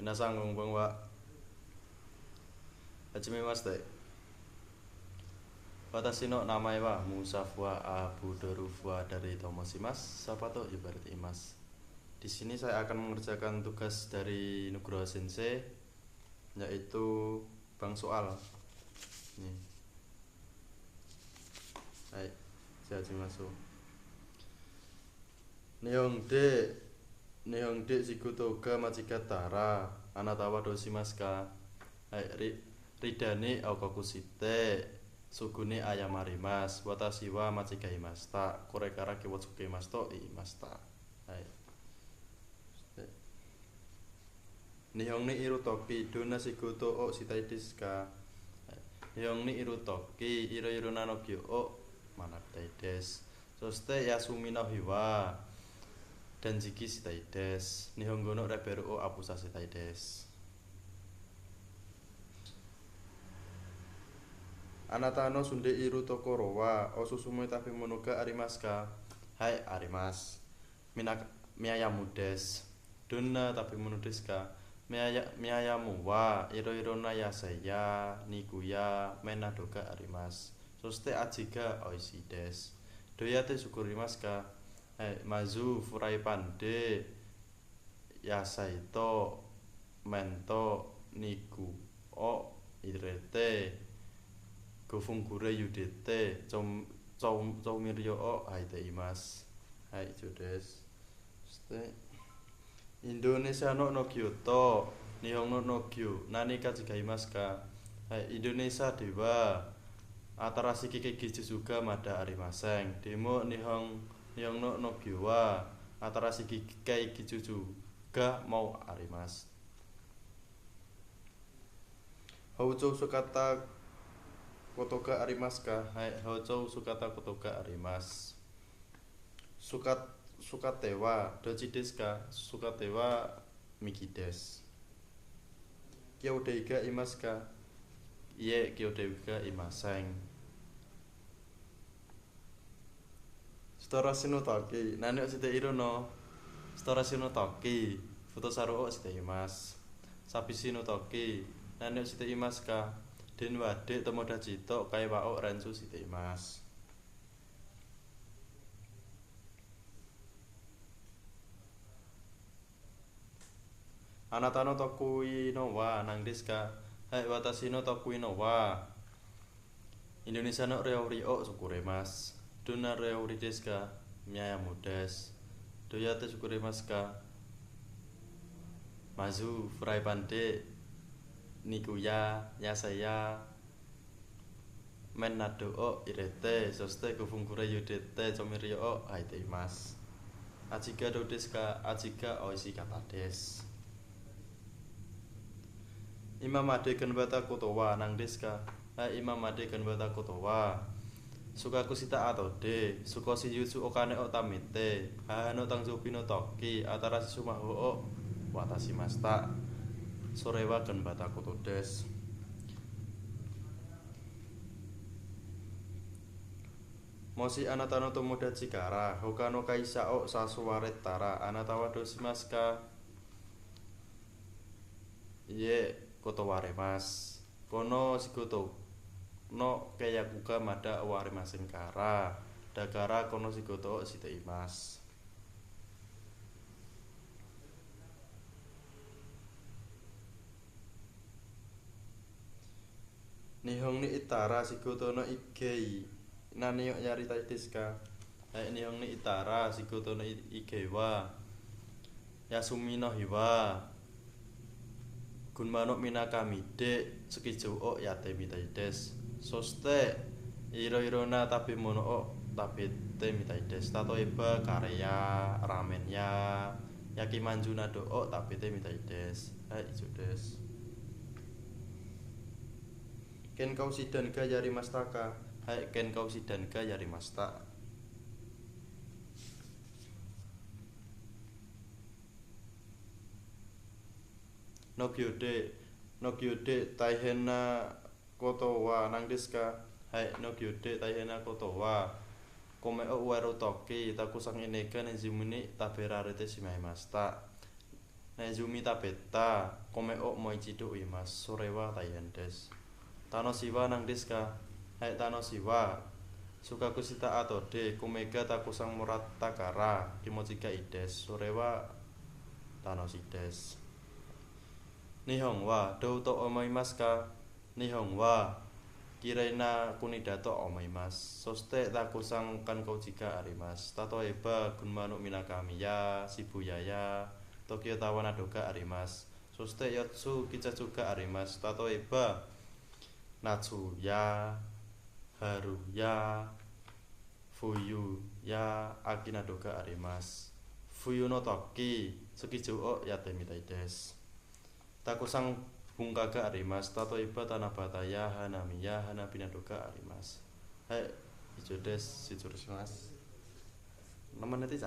Minasang konbanwa. Hajime Watashi no namae wa Musaf wa Abudaruf wa dari Tomoshimasu. Sapato ibarat imas. Di sini saya akan mengerjakan tugas dari Nugroho Sensei, yaitu bank soal. Nih. Hai, jajimasu. Nihongde shikutoga machigatara anatawa doshimasu ka. Hai, ridani aokokushite sugune ayamarimasu. Watashi wa machigaimashita. Korekara kiwotsukimasu to iimashita. Hai. Nihong ni irutoki dona shigoto o shitai desu ka. Nihong ni irutoki iro no kyo o manabitai desu. Soste yasumi no hiwa danjiki shitai desu. Nihongo no reberu o abusa shitai desu. Anata no sunde iru tokoro wa o susumu tabemono ga arimasu ka. Hai, arimasu. Miyayamu desu. Dona tabemono desu ka. Miyayamu wa iro na yasai ya nikuya men nado ga arimasu. Soste aji ga oishii desu. Doyate shukurimasu ka. Hai, mazu furaipan de yasai to men to niku o irete gofungure yudete choumiryo o haiteimasu. Hai, ijo desu. Indonesia no Kyoto Nihon no Kyo nani ka chigaimasu ka. Hai, Indonesia dewa atarashi kikei juga mada arimasen. Demo Nihon no Kyo wa atarashi kikei juga mau arimasu. Houchou sukata kotoga arimasu ka. Hai, houchou sukata kotoga arimasu. Sukate wa dochi desu ka. Sukate wa miki desu. Kyoudei ga imasu ka. Ie, kyoudei ga imasen. Storashi no toki nani o shite iru no. Storashi no toki futosaru o shite imasu. Sabishi no toki nani o shite imasu ka. Den wa de tomodachi to kaiwa o rensu shite imasu. Anata no tokui no wa nang desu ka. Hai, watashi no tokui no wa Indonesia no reori o shukurimasu. Dona reori desu ka. Miyayamu desu. Doyate shukurimasu ka. Mazu furaipan de nikuya yasai ya men nado o irete soste gofungure yudete choumiryo o haiteimasu. Aji ga do desu ka. Aji ga oishii kata desu. Imamade ganbata koto wa nang desu ka. Hai, imamade ganbata koto wa sukaku shita ato de sukoshi yutsu okane o tamite hahano tangjobi no toki atarashi sumaho o watashi mashita. Sore wa ganbata koto desu. Moshi anata no tomodachi kara hoka no kaisha o sasuwaretara anata wa doshimasu ka. Ie, kotowarimasu. Kono shigoto no keiyaku ga mada owarimasen kara. Dakara kono shigoto o shiteimasu. Nihon ni itara shigoto no igei nani o yaritai desu ka. Hai, nihon ni itara shigoto no igei wa yasumi no hiwa gunma no minakami de tsukijou o yatemitai desu. Soste iro na tabemono o tabete mitai desu. Tatoeba kareya, ramen ya, yakimanju nado o tabete mitai desu. Hai, ijo desu. Kenkau shidan ga yarimashita ka. Hai, kenkau shidan ga yarimashita. No gyode taihen na koto wa nang desu ka. Hai, no gyode taihen na koto wa kome o ueru toki takusang inega nenzimuni taberarete shimaimashita. Nezumi Tabeta Kome o Moichido Uemas Sorewa Tayendes Tano Siwa nang deska Hai Tano Siwa Sukakusita Atode Kumega Takusang Murat Takara Kimochika Ides Sorewa Tano Sides Nihonwa Douto Omoimasu ka Nihonwa Kiraina Kunidato Omoimasu Soste Takusang Kankouchika Arimasu Tatoeba Gunma no Minakamiya Shibuya ya Tokyo Tawanado ga arimasu. Soste Yotsu Kitetsu ga arimasu. Tatoeba Natsuya, Haruya, Fuyu ya Akinado ga arimasu. Fuyu no Toki Tsukiju o Yatemita desu. Takusang Bunka ga arimasu. Tatoeba Tanabata ya Hanamiya Hanabinado ga arimasu. Hai, ijo desu, shimasu. 6 menit